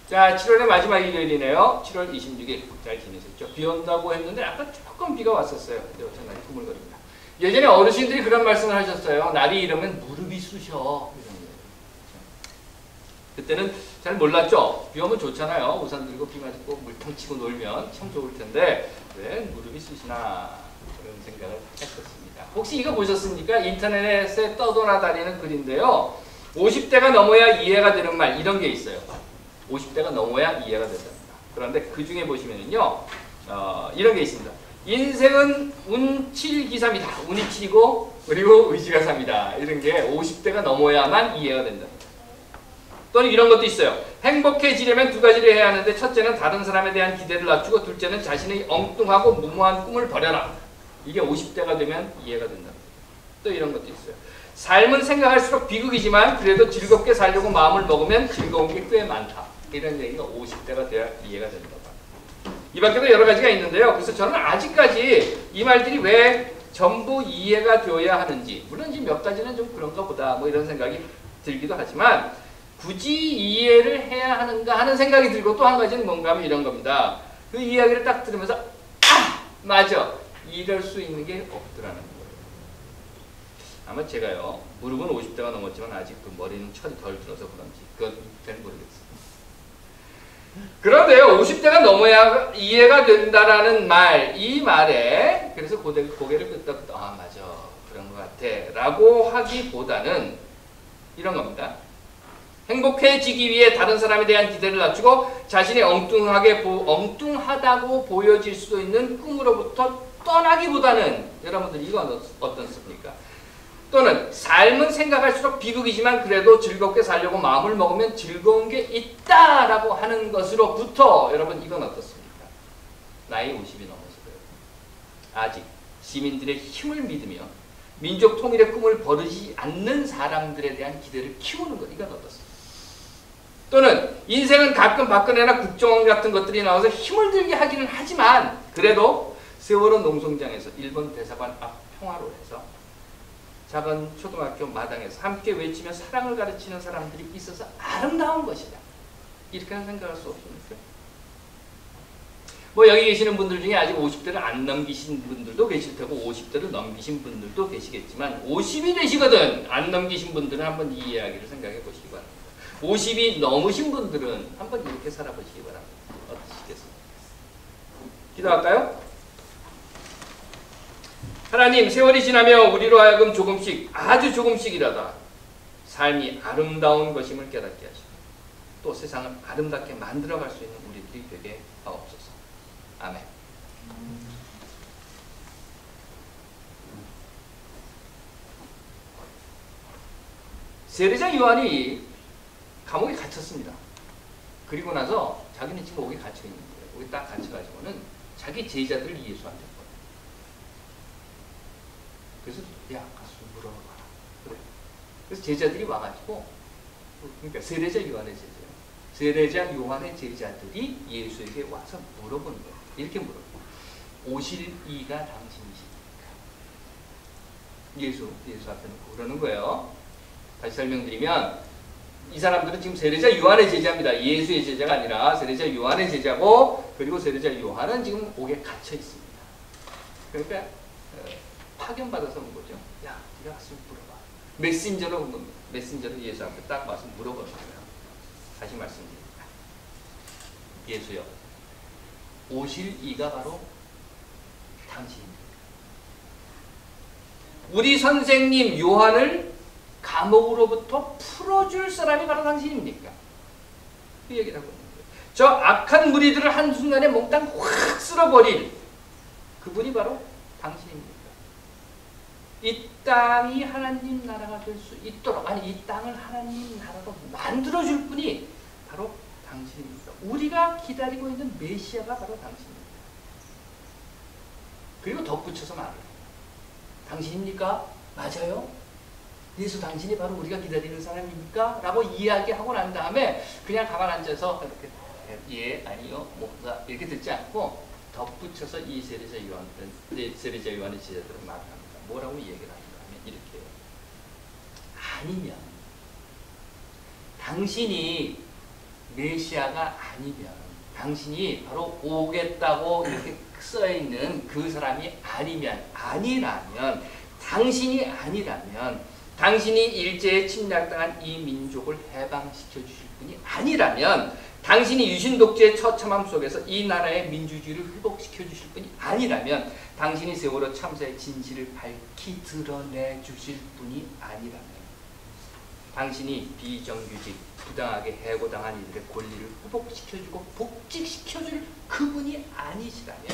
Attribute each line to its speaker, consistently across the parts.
Speaker 1: 자, 7월의 마지막 일요일이네요. 7월 26일. 잘 지내셨죠? 비 온다고 했는데 아까 조금 비가 왔었어요. 근데 어쩐 날이 꾸물거립니다. 예전에 어르신들이 그런 말씀을 하셨어요. 날이 이러면 무릎이 쑤셔. 이런 거예요. 그때는 잘 몰랐죠? 비 오면 좋잖아요. 우산 들고 비 맞고 물통 치고 놀면 참 좋을 텐데 왜 무릎이 쑤시나 그런 생각을 했었습니다. 혹시 이거 보셨습니까? 인터넷에 떠돌아다니는 글인데요. 50대가 넘어야 이해가 되는 말 이런 게 있어요. 50대가 넘어야 이해가 된답니다. 그런데 그 중에 보시면은요, 이런 게 있습니다. 인생은 운칠기삼이다. 운이 7이고 그리고 의지가 3이다. 이런 게 50대가 넘어야만 이해가 된다. 또는 이런 것도 있어요. 행복해지려면 두 가지를 해야 하는데 첫째는 다른 사람에 대한 기대를 낮추고 둘째는 자신의 엉뚱하고 무모한 꿈을 버려라. 이게 50대가 되면 이해가 된다. 또 이런 것도 있어요. 삶은 생각할수록 비극이지만 그래도 즐겁게 살려고 마음을 먹으면 즐거운 게 꽤 많다. 이런 얘기가 50대가 돼야 이해가 된다고 합니다. 이 밖에도 여러 가지가 있는데요. 그래서 저는 아직까지 이 말들이 왜 전부 이해가 되어야 하는지, 물론 이제 몇 가지는 좀 그런가 보다 뭐 이런 생각이 들기도 하지만 굳이 이해를 해야 하는가 하는 생각이 들고 또 한 가지는 뭔가 하면 이런 겁니다. 그 이야기를 딱 들으면서 아! 맞아! 이럴 수 있는 게 없더라는 거예요. 아마 제가요, 무릎은 50대가 넘었지만 아직 그 머리는 철이 덜 들어서 그런지 그건 잘 모르겠어요. 그런데요, 50대가 넘어야 이해가 된다라는 말, 이 말에 그래서 고개를 끄덕끄덕 아 맞아 그런 것 같아 라고 하기보다는 이런 겁니다. 행복해지기 위해 다른 사람에 대한 기대를 낮추고 자신이 엉뚱하다고 보여질 수도 있는 꿈으로부터 떠나기보다는 여러분들 이건 어떻습니까? 또는 삶은 생각할수록 비극이지만 그래도 즐겁게 살려고 마음을 먹으면 즐거운 게 있다라고 하는 것으로부터 여러분 이건 어떻습니까? 나이 50이 넘어서 그래요. 아직 시민들의 힘을 믿으며 민족 통일의 꿈을 버리지 않는 사람들에 대한 기대를 키우는 것 이건 어떻습니까? 또는 인생은 가끔 박근혜나 국정원 같은 것들이 나와서 힘을 들게 하기는 하지만 그래도 세월호 농성장에서 일본 대사관 앞 평화로 해서 작은 초등학교 마당에서 함께 외치며 사랑을 가르치는 사람들이 있어서 아름다운 것이다. 이렇게 생각할 수 없습니까? 뭐 여기 계시는 분들 중에 아직 50대를 안 넘기신 분들도 계실 테고 50대를 넘기신 분들도 계시겠지만 50이 되시거든 안 넘기신 분들은 한번 이 이야기를 생각해 보시기 바랍니다. 50이 넘으신 분들은 한번 이렇게 살아보시기 바랍니다. 어떠시겠습니까? 기도할까요? 하나님, 세월이 지나며 우리로 하여금 조금씩, 아주 조금씩이라도 삶이 아름다운 것임을 깨닫게 하시고 또 세상을 아름답게 만들어갈 수 있는 우리들이 되게 하옵소서. 아멘. 세례자 요한이 감옥에 갇혔습니다. 그리고 나서 자기는 지금 거기 갇혀 있는 거예요. 거기 딱 갇혀가지고는 자기 제자들을 예수한테 보내요. 그래서 야 가서 물어봐라. 그래. 그래서 제자들이 와가지고 그러니까 세례자 요한의 제자예요. 세례자 요한의 제자들이 예수에게 와서 물어보는 거예요. 이렇게 물어요. 오실 이가 당신이십니까? 예수 앞에 놓고 그러는 거예요. 다시 설명드리면 이 사람들은 지금 세례자 요한의 제자입니다. 예수의 제자가 아니라 세례자 요한의 제자고 그리고 세례자 요한은 지금 옥에 갇혀 있습니다. 그러니까 파견받아서 온 거죠. 야, 네가 가서 물어봐. 메신저로 온 겁니다. 메신저로 예수 앞에 딱 와서 물어보는 거예요. 다시 말씀드립니다. 예수여, 오실 이가 바로 당신입니다. 우리 선생님 요한을 감옥으로부터 풀어줄 사람이 바로 당신입니까? 그 얘기를 하고 있는 거예요. 저 악한 무리들을 한순간에 몽땅 확 쓸어버릴 그분이 바로 당신입니다. 이 땅이 하나님 나라가 될 수 있도록 아니 이 땅을 하나님 나라로 만들어줄 분이 바로 당신입니다. 우리가 기다리고 있는 메시아가 바로 당신입니다. 그리고 덧붙여서 말을 해요. 당신입니까? 맞아요? 예수 당신이 바로 우리가 기다리는 사람입니까? 라고 이야기하고 난 다음에 그냥 가만 앉아서 이렇게 예, 아니요, 뭔가 이렇게 듣지 않고 덧붙여서 이 세례자 요한의 제자들은 말을 합니다. 뭐라고 얘기를 하는가 하면 이렇게 아니면 당신이 메시아가 아니면, 당신이 바로 오겠다고 이렇게 써있는 그 사람이 아니라면, 당신이 아니라면, 당신이 일제에 침략당한 이 민족을 해방시켜 주실 분이 아니라면, 당신이 유신 독재의 처참함 속에서 이 나라의 민주주의를 회복시켜 주실 분이 아니라면, 당신이 세월호 참사의 진실을 밝히 드러내 주실 분이 아니라면, 당신이 비정규직, 부당하게 해고당한 이들의 권리를 회복시켜주고 복직시켜줄 그분이 아니시라면,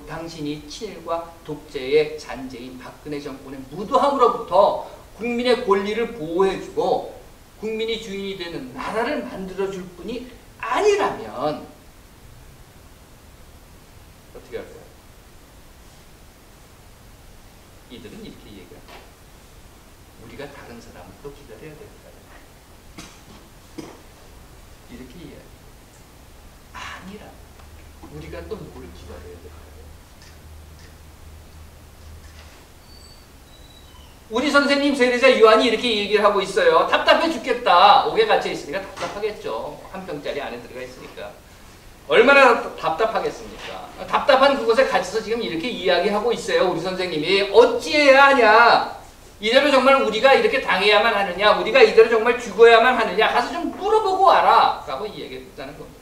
Speaker 1: 당신이 친일과 독재의 잔재인 박근혜 정권의 무도함으로부터 국민의 권리를 보호해주고 국민이 주인이 되는 나라를 만들어줄 분이 아니라면 어떻게 할까요? 이들은 이렇게 얘기합니다. 우리가 다른 사람을 또 기다려야 될까요? 이렇게 이야기해요. 아니라 우리가 또 누구를 기다려야 될까요? 우리 선생님 세례자 요한이 이렇게 얘기를 하고 있어요. 답답해 죽겠다. 옥에 갇혀 있으니까 답답하겠죠. 한 병짜리 안에 들어가 있으니까. 얼마나 답답하겠습니까? 답답한 그곳에 갇혀서 지금 이렇게 이야기하고 있어요. 우리 선생님이 어찌해야 하냐? 이대로 정말 우리가 이렇게 당해야만 하느냐? 우리가 이대로 정말 죽어야만 하느냐? 가서 좀 물어보고 와라. 라고 이야기했다는 겁니다.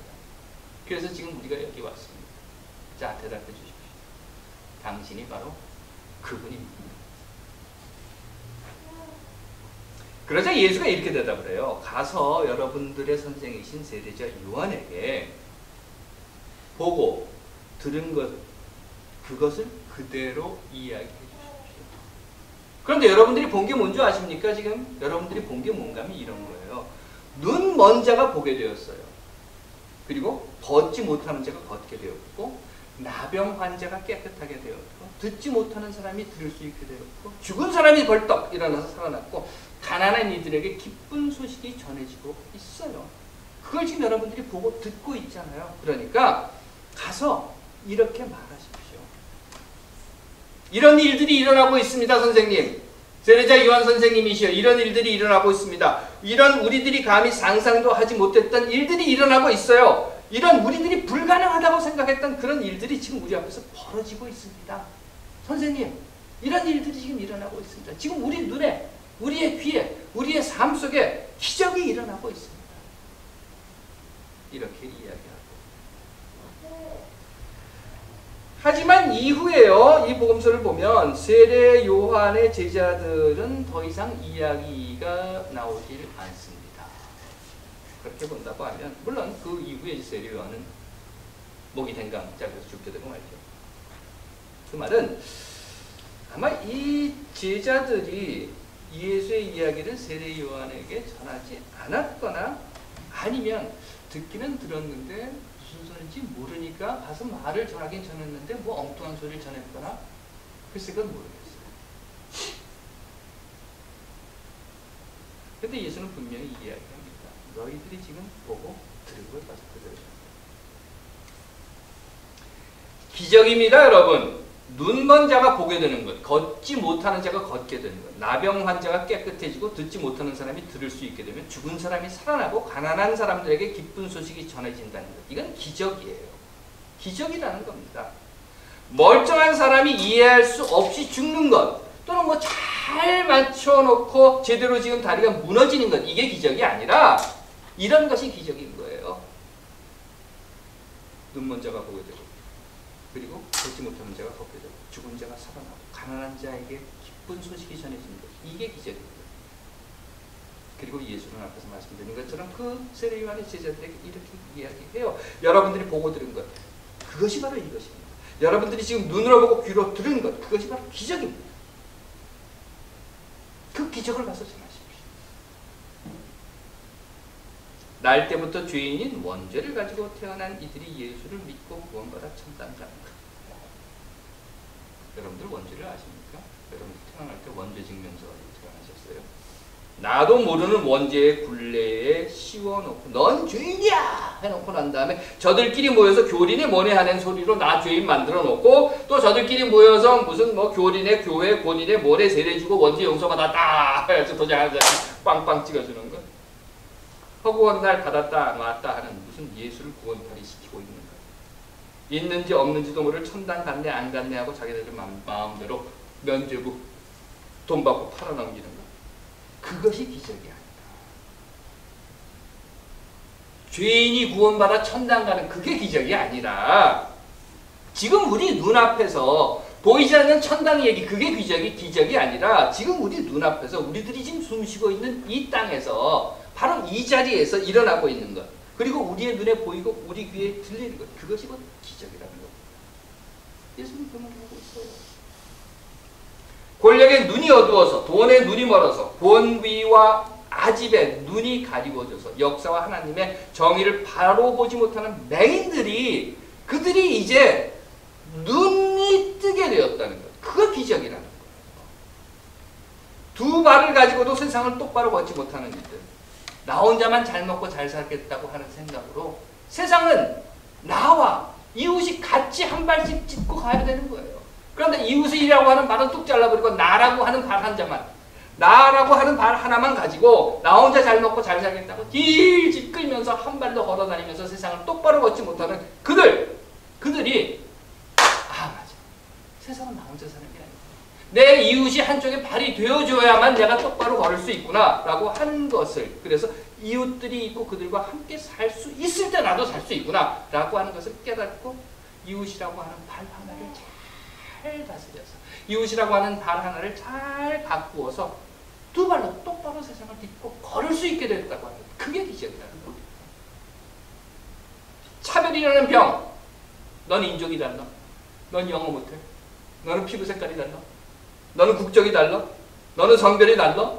Speaker 1: 그래서 지금 우리가 여기 왔습니다. 자, 대답해 주십시오. 당신이 바로 그분입니다. 그러자 예수가 이렇게 대답을 해요. 가서 여러분들의 선생이신 세례자 요한에게 보고 들은 것, 그것을 그대로 이야기해 주십시오. 그런데 여러분들이 본 게 뭔지 아십니까? 지금 여러분들이 본 게 뭔가 하면 이런 거예요. 눈 먼 자가 보게 되었어요. 그리고 걷지 못하는 자가 걷게 되었고, 나병 환자가 깨끗하게 되었고, 듣지 못하는 사람이 들을 수 있게 되었고, 죽은 사람이 벌떡 일어나서 살아났고, 가난한 이들에게 기쁜 소식이 전해지고 있어요. 그걸 지금 여러분들이 보고 듣고 있잖아요. 그러니까 가서 이렇게 말하십시오. 이런 일들이 일어나고 있습니다, 선생님. 세례자 요한 선생님이시여, 이런 일들이 일어나고 있습니다. 이런 우리들이 감히 상상도 하지 못했던 일들이 일어나고 있어요. 이런 우리들이 불가능하다고 생각했던 그런 일들이 지금 우리 앞에서 벌어지고 있습니다. 선생님, 이런 일들이 지금 일어나고 있습니다. 지금 우리 눈에, 우리의 귀에, 우리의 삶 속에 기적이 일어나고 있습니다. 이렇게 이야기하고. 하지만 이후에요, 이 복음서를 보면 세례 요한의 제자들은 더 이상 이야기가 나오질 않습니다. 그렇게 본다고 하면, 물론 그 이후에 세례 요한은 목이 댕강짝에서 죽게 되고 말죠. 그 말은 아마 이 제자들이 예수의 이야기를 세례 요한에게 전하지 않았거나, 아니면 듣기는 들었는데 무슨 소리인지 모르니까 가서 말을 전하긴 전했는데 뭐 엉뚱한 소리를 전했거나, 글쎄 그건 모르겠어요. 근데 예수는 분명히 이야기합니다. 너희들이 지금 보고 들은 걸 가서 그대로 전해. 기적입니다, 여러분. 눈 먼 자가 보게 되는 것, 걷지 못하는 자가 걷게 되는 것, 나병 환자가 깨끗해지고 듣지 못하는 사람이 들을 수 있게 되면 죽은 사람이 살아나고 가난한 사람들에게 기쁜 소식이 전해진다는 것. 이건 기적이에요. 기적이라는 겁니다. 멀쩡한 사람이 이해할 수 없이 죽는 것, 또는 뭐 잘 맞춰놓고 제대로 지은 다리가 무너지는 것, 이게 기적이 아니라 이런 것이 기적인 거예요. 눈 먼 자가 보게 되고, 그리고 걷지 못하는 자가 걷게 되고, 죽은 자가 살아나고, 가난한 자에게 기쁜 소식이 전해지는 것, 이게 기적입니다. 그리고 예수는 앞에서 말씀드린 것처럼 그 세례 요한의 제자들에게 이렇게 이야기해요. 여러분들이 보고 들은 것, 그것이 바로 이것입니다. 여러분들이 지금 눈으로 보고 귀로 들은 것, 그것이 바로 기적입니다. 그 기적을 가서 전하십시오. 날 때부터 죄인인 원죄를 가지고 태어난 이들이 예수를 믿고 구원받아 천당 가는 것. 여러분들 원죄를 아십니까? 여러분들 태어날 때 원죄 증명서 태어나셨어요? 나도 모르는 원죄의 굴레에 씌워놓고 넌 죄인이야! 해놓고 난 다음에 저들끼리 모여서 교린의 뭐네 하는 소리로 나 죄인 만들어 놓고, 또 저들끼리 모여서 무슨 뭐 교린의 교회 본인의 뭐네 세례 주고 원죄 용서받았다 해서 도장 한 장씩 빵빵 찍어주는 거. 허구한 날 받았다 놨다 하는 무슨 예수를 구원팔이 시키고 있는 거예요. 있는지 없는지도 모를 천당 갔네 안 갔네 하고 자기들 마음대로 면죄부 돈 받고 팔아넘기는 거. 그것이 기적이 아니다. 죄인이 구원받아 천당 가는 그게 기적이 아니라 지금 우리 눈앞에서 보이지 않는 천당 얘기 그게 기적이 아니라 지금 우리 눈앞에서 우리들이 지금 숨쉬고 있는 이 땅에서 바로 이 자리에서 일어나고 있는 것 그리고 우리의 눈에 보이고 우리 귀에 들리는 것 그것이 곧 기적이라는 것. 예수님 그 말을 하고 있어요. 권력의 눈이 어두워서 돈의 눈이 멀어서 권위와 아집의 눈이 가리워져서 역사와 하나님의 정의를 바로 보지 못하는 맹인들이 그들이 이제 눈이 뜨게 되었다는 것. 그거 기적이라는 거예요. 두 발을 가지고도 세상을 똑바로 걷지 못하는 이들. 나 혼자만 잘 먹고 잘 살겠다고 하는 생각으로 세상은 나와 이웃이 같이 한 발씩 짚고 가야 되는 거예요. 그런데 이웃이라고 하는 발은 뚝 잘라버리고 나라고 하는 발 한 자만 나라고 하는 발 하나만 가지고 나 혼자 잘 먹고 잘 살겠다고 딜질 끌면서 한 발로 걸어다니면서 세상을 똑바로 걷지 못하는 그들이 맞아. 세상은 나 혼자 사는 게 아니야. 내 이웃이 한쪽에 발이 되어줘야만 내가 똑바로 걸을 수 있구나 라고 하는 것을 그래서 이웃들이 있고 그들과 함께 살 수 있을 때 나도 살 수 있구나 라고 하는 것을 깨닫고 이웃이라고 하는 발 하나를 잘 다스려서 이웃이라고 하는 발 하나를 잘 가꾸어서 두 발로 똑바로 세상을 딛고 걸을 수 있게 됐다고 하는 그게 기적이라는 겁니다. 차별이라는 병. 넌 인종이 달라. 넌 영어 못해. 너는 피부 색깔이 달라. 너는 국적이 달라. 너는 성별이 달라.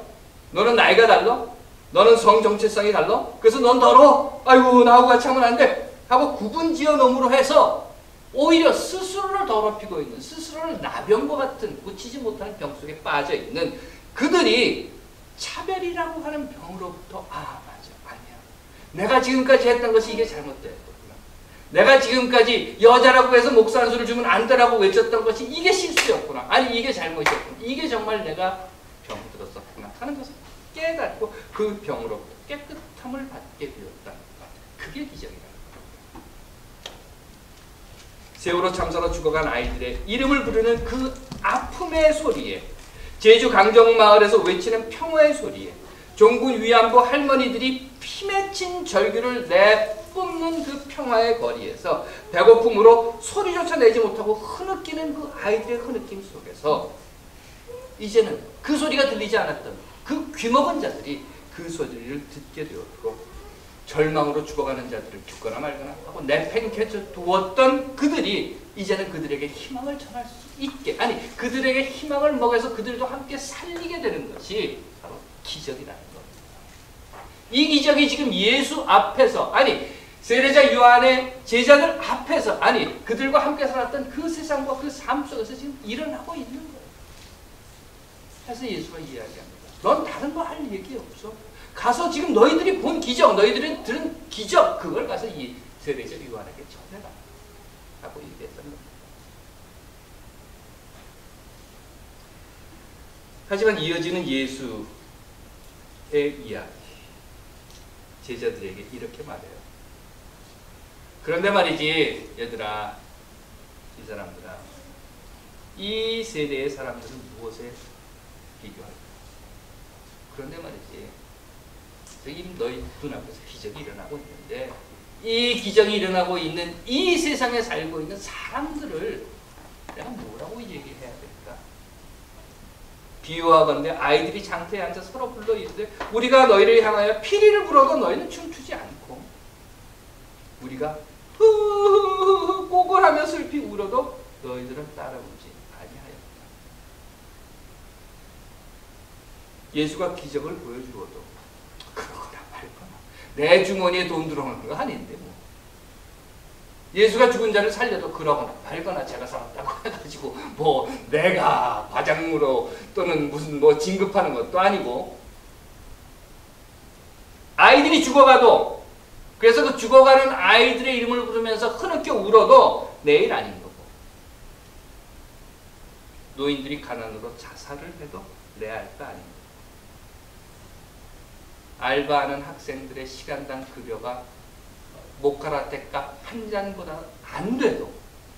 Speaker 1: 너는 나이가 달라. 너는 성 정체성이 달라. 그래서 넌 더러워. 아이고 나하고 같이 하면 안 돼. 하고 구분 지어 놓음으로 해서 오히려 스스로를 더럽히고 있는 스스로를 나병과 같은 고치지 못하는 병 속에 빠져 있는 그들이 차별이라고 하는 병으로부터 맞아 아니야. 내가 지금까지 했던 것이 이게 잘못됐구나. 내가 지금까지 여자라고 해서 목사 한 수를 주면 안 되라고 외쳤던 것이 이게 실수였구나. 아니 이게 잘못이었구나. 이게 정말 내가 병들었었구나 하는 것을 깨닫고 그 병으로부터 깨끗함을 받게 되었다. 그게 기적이다. 세월호 참사로 죽어간 아이들의 이름을 부르는 그 아픔의 소리에 제주 강정마을에서 외치는 평화의 소리에 종군 위안부 할머니들이 피 맺힌 절규를 내뿜는 그 평화의 거리에서 배고픔으로 소리조차 내지 못하고 흐느끼는 그 아이들의 흐느낌 속에서 이제는 그 소리가 들리지 않았던 그 귀먹은 자들이 그 소리를 듣게 되었고 절망으로 죽어가는 자들을 죽거나 말거나 하고 내팽개쳐 두었던 그들이 이제는 그들에게 희망을 전할 수 있게 아니 그들에게 희망을 먹여서 그들도 함께 살리게 되는 것이 바로 기적이라는 겁니다. 이 기적이 지금 예수 앞에서 아니 세례자 요한의 제자들 앞에서 아니 그들과 함께 살았던 그 세상과 그 삶 속에서 지금 일어나고 있는 거예요. 그래서 예수가 이야기합니다. 넌 다른 거 할 얘기 없어. 가서 지금 너희들이 본 기적, 너희들이 들은 기적 그걸 가서 이 세례자 요한에게 전해라 라고 얘기했던 겁니다. 하지만 이어지는 예수의 이야기 제자들에게 이렇게 말해요. 그런데 말이지 얘들아 이 사람들아 이 세대의 사람들은 무엇에 비교할까? 그런데 말이지 지금 너희 눈앞에서 기적이 일어나고 있는데 이 기적이 일어나고 있는 이 세상에 살고 있는 사람들을 내가 뭐라고 얘기해야 될까? 비유하건대 아이들이 장터에 앉아 서로 불러 이르되 우리가 너희를 향하여 피리를 불어도 너희는 춤추지 않고 우리가 후후후후 꼬골하며 슬피 울어도 너희들은 따라오지 아니하였다. 예수가 기적을 보여주어도 그러거나 말거나 내 주머니에 돈 들어오는 거 아닌데 뭐. 예수가 죽은 자를 살려도 그러거나 말거나 제가 살았다고 해가지고 뭐 내가 과장으로 또는 무슨 뭐 진급하는 것도 아니고 아이들이 죽어가도 그래서 그 죽어가는 아이들의 이름을 부르면서 흐느껴 울어도 내일 아닌 거고 노인들이 가난으로 자살을 해도 내 알 바 아닌 거고 알바하는 학생들의 시간당 급여가 모카라떼 값 한 잔보다 안 돼도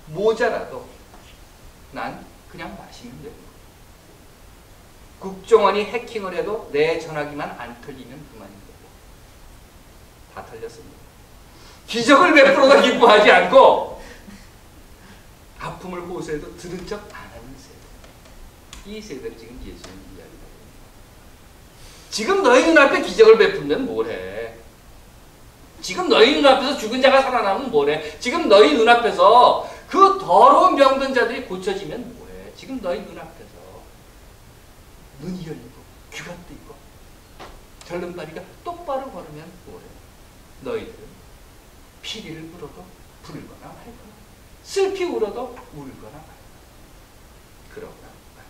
Speaker 1: 모자라도 난 그냥 마시면 되는 거야. 국정원이 해킹을 해도 내 전화기만 안 털리면 그만인 거고. 다 털렸습니다. 기적을 베풀어도 기뻐하지 않고 아픔을 호소해도 들은 척 안 하는 세대. 이 세대를 지금 예수님 이야기하고 있습니다. 지금 너희 눈앞에 기적을 베풀면 뭐래? 지금 너희 눈앞에서 죽은 자가 살아나면 뭐래? 지금 너희 눈앞에서 그 더러운 병든 자들이 고쳐지면 뭐해? 지금 너희 눈앞에서 눈이 열리고 귀가 뜨이고 절름발이가 똑바로 걸으면 뭐래? 너희들은 피리를 불어도 불거나 말거나 슬피 울어도 울거나 말거나 그러거나 말거나.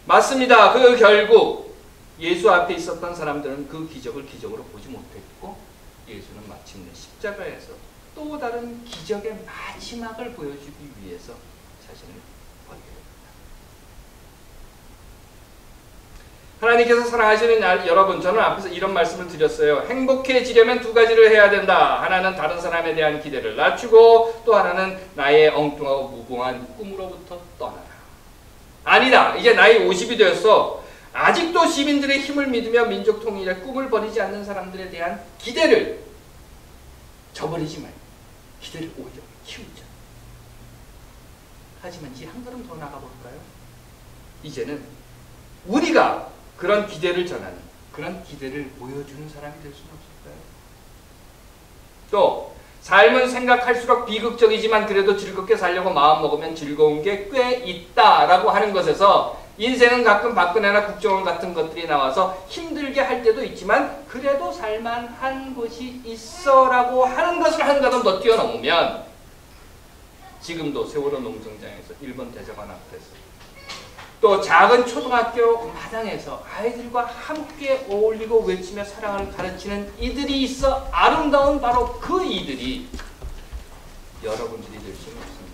Speaker 1: 맞습니다. 그 결국 예수 앞에 있었던 사람들은 그 기적을 기적으로 보지 못했고 예수는 마침내 십자가에서 또 다른 기적의 마지막을 보여주기 위해서 자신을 버리게 됩니다. 하나님께서 사랑하시는 여러분, 저는 앞에서 이런 말씀을 드렸어요. 행복해지려면 두 가지를 해야 된다. 하나는 다른 사람에 대한 기대를 낮추고 또 하나는 나의 엉뚱하고 무공한 꿈으로부터 떠나라. 아니다. 이제 나이 50이 되었어. 아직도 시민들의 힘을 믿으며 민족 통일의 꿈을 버리지 않는 사람들에 대한 기대를 저버리지 말고 기대를 오히려 키우자. 하지만 이제 한 걸음 더 나가볼까요? 이제는 우리가 그런 기대를 전하는, 그런 기대를 보여주는 사람이 될 수는 없을까요? 또 삶은 생각할수록 비극적이지만 그래도 즐겁게 살려고 마음먹으면 즐거운 게 꽤 있다라고 하는 것에서 인생은 가끔 박근혜나 국정원 같은 것들이 나와서 힘들게 할 때도 있지만 그래도 살만한 곳이 있어라고 하는 것을 한 걸음 더 뛰어넘으면 지금도 세월호 농성장에서 일본 대사관 앞에서 또 작은 초등학교 마당에서 아이들과 함께 어울리고 외치며 사랑을 가르치는 이들이 있어 아름다운 바로 그 이들이 여러분들이 될 수는 없습니다.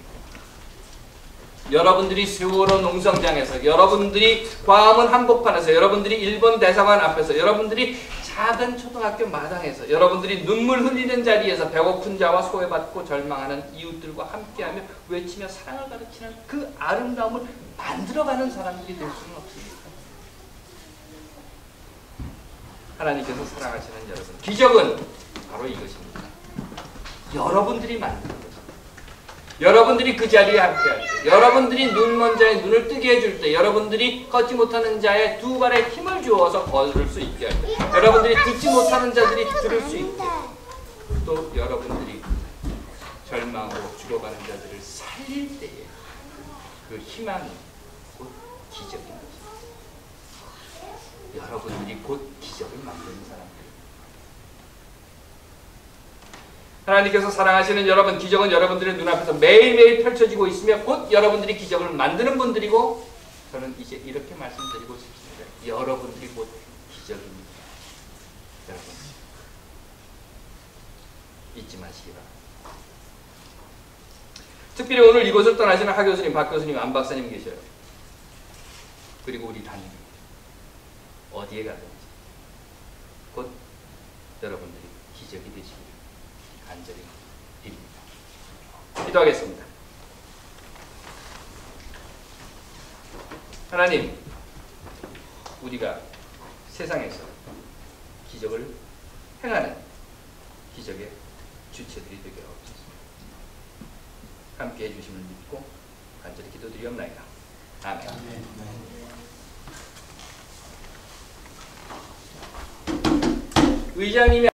Speaker 1: 여러분들이 세월호 농성장에서, 여러분들이 광화문 한복판에서, 여러분들이 일본 대사관 앞에서, 여러분들이 작은 초등학교 마당에서, 여러분들이 눈물 흘리는 자리에서 배고픈 자와 소외받고 절망하는 이웃들과 함께하며 외치며 사랑을 가르치는 그 아름다움을 만들어가는 사람들이 될 수는 없습니다. 하나님께서 사랑하시는 여러분, 기적은 바로 이것입니다. 여러분들이 만드는 것입니다. 여러분들이 그 자리에 함께할 때, 여러분들이 눈먼 자의 눈을 뜨게 해줄 때, 여러분들이 걷지 못하는 자의 두 발에 힘을 주어서 걸을 수 있게 할 때, 여러분들이 듣지 못하는 자들이 들을 수 있게, 또 여러분들이 절망하고 죽어가는 자들을 살릴 때에 그 희망이 곧 기적인 것입니다. 여러분들이 곧 기적을 만드는 사람들. 하나님께서 사랑하시는 여러분, 기적은 여러분들의 눈앞에서 매일매일 펼쳐지고 있으며 곧 여러분들이 기적을 만드는 분들이고, 저는 이제 이렇게 말씀드리고 싶습니다. 여러분들이 곧 기적입니다. 여러분, 잊지 마시기 바랍니다. 특별히 오늘 이곳을 떠나시는 하 교수님, 박 교수님, 안 박사님 계셔요. 그리고 우리 담임 어디에 가든지 곧 여러분들이 기적이 되시기를 간절히 드립니다. 기도하겠습니다. 하나님, 우리가 세상에서 기적을 행하는 기적의 주체들이 되게 하옵소서. 함께해 주심을 믿고 간절히 기도드리옵나이다. 아멘. 의장님이